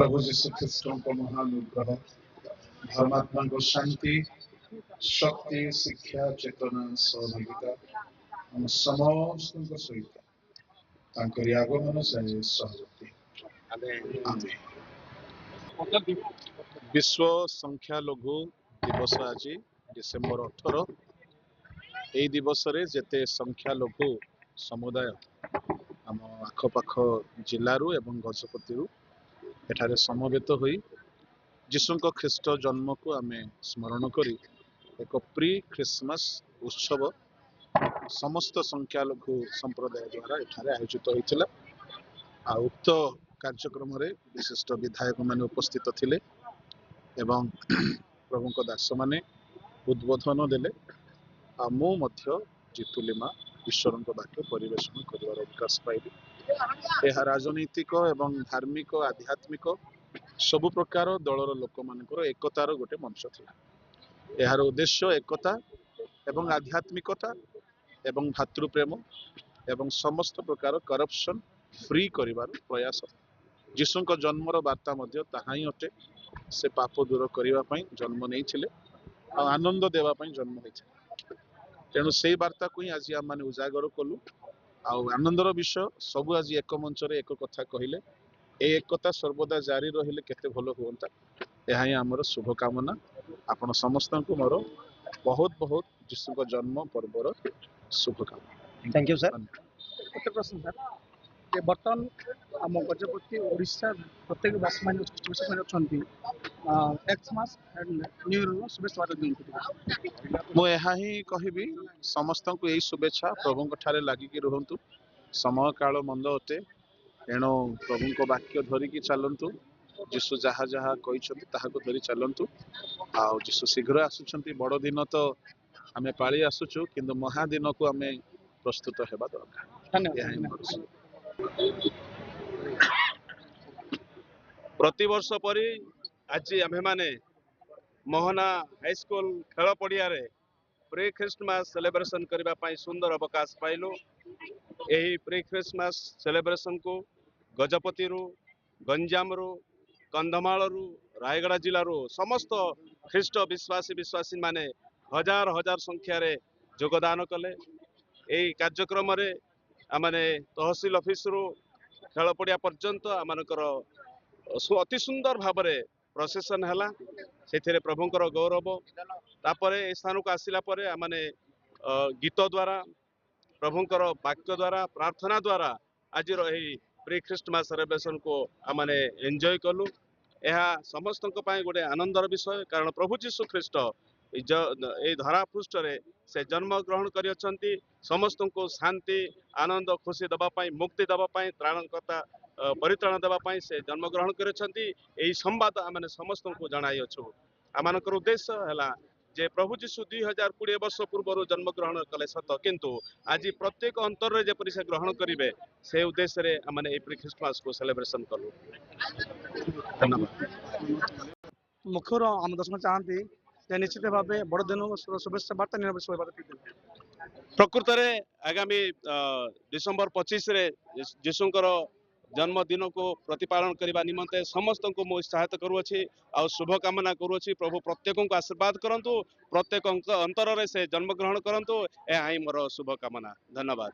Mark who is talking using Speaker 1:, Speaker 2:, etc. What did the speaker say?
Speaker 1: प्रभु जीशु ख्रीष्टों को महानुग्रह धर्मात्मा को शांति शक्ति शिक्षा चेतना सहभागिता हम समस्त सहित आगमन जाए सहवर्ती विश्व संख्यालघु दिवस आज डिसेम्बर 18 यही दिवस रे जेते संख्यालघु समुदाय आम आखपाख जिलू एवं गजपति एठारे समवेत होई जीशुଙ୍କ ख्रीष्ट जन्म को आम स्मरण करी एक प्री क्रिसमस उत्सव समस्त संख्यालघु संप्रदाय द्वारा एठारे आयोजित होइतिला। उक्त कार्यक्रम रे विशिष्ट विधायक माने उपस्थित थिले एवं प्रभुଙ୍କ दास माने उद्बोधन देले। मु मध्य जितुलिमा ईश्वरଙ୍କ वाक्य परिवेशन करिवार अवकाश पाइली। यह राजनीतिक एवं धार्मिक आध्यात्मिक सबु प्रकार दलर लोक मानकर एकतार गोटे मंच थिला। यार उद्देश्य एकता एवं आध्यात्मिकता एवं भातृप्रेम एवं समस्त प्रकार करप्शन फ्री करिवार प्रयास। जीशुଙ୍କ जन्मर वार्ता मध्य ताहा ही अटे। से पाप दूर करिवा पई जन्म नेइथिले आ आनंद देवा पई जन्म होइथिले। तेणु से वार्ता को ही आज आम मैंने उजागर कलु। आनंदर विषय सबू आज एक मंच रे एक कथा कहले। एकता सर्वदा जारी रहिले केते भलो होंता। यह ही आमर शुभकामना। आपण समस्त को मोर बहुत बहुत जीशु जन्म पर्वर शुभकामना।
Speaker 2: Thank you sir. गोटे प्रश्न सर बर्तमान आम गजपति ओडिशा प्रत्येक वासी मान एक्समास एंड न्यू ईयर शुभेच्छा दिंतु।
Speaker 1: मुझे ही कहबी समस्त को यही शुभेच्छा प्रभु ठारे लागिकी रुहंतु। समय काल मंद अटे एणु प्रभु को वाक्य धरिकी चलतु। जीशु जहाँ जहाँ कहते ताहाको धरी चलतु। जीशु शीघ्र आसुचंती। बड़ दिन तो आम पाली आसुचु किंतु महादिन को आम प्रस्तुत हेबा दरकार।
Speaker 3: प्रति वर्ष परी आज आम मैंने मोहना हाई स्कूल खेल पड़िया प्री क्रिसमस सेलिब्रेशन करने सुंदर अवकाश पाइलु। यही प्री क्रिसमस सेलिब्रेशन को गजपति गंजाम कंधमाल रायगड़ा जिलूर समस्त ख्रीष्ट विश्वासी माने हजार हजार संख्यार योगदान कले। यही कार्यक्रम आमने तहसील ऑफिस रु खेल पड़िया पर्यंत आमनकर अति सुंदर भाव में प्रोसेसन है से प्रभुंकर गौरव। तापर ए स्थान को आसला आमने गीत द्वारा प्रभुंकर वाक्य द्वारा प्रार्थना द्वारा आज प्री क्रिसमस सेलिब्रेशन को आमने एंजॉय कलु। यह समस्त गोटे आनंदर विषय कारण प्रभु जीशु ख्रीष्ट ये धरा पृष्ठ से जन्म ग्रहण कर समस्त को शांति आनंद खुशी दवाई मुक्ति दवाई त्राणकर्ता परित्राण देवाई से जन्म ग्रहण कर संवाद आम समस्त को जनाइछु। आमनकर उद्देश्य है जे प्रभु जीशु 2020 वर्ष पूर्व जन्म ग्रहण कले सत किंतु आज प्रत्येक अंतर में जपरी से ग्रहण करेंगे से उद्देश्य आमने प्री क्रिसमस को सेलिब्रेशन कलु। धन्यवाद।
Speaker 2: मुख्य आम दर्शक चाहती निश्चित भाव बड़ दिन शुभेच्छा वार्ता
Speaker 3: प्रकृत में आगामी डिसेम्बर 25 जीशुंकर जन्मदिन को प्रतिपालन करने निमंते समस्त को मुझे सहायता करुँची आ शुभकामना करुँची। प्रभु प्रत्येक को आशीर्वाद करंतु प्रत्येक अंतर से जन्म ग्रहण करंतु। यह ही मोर शुभकामना। धन्यवाद।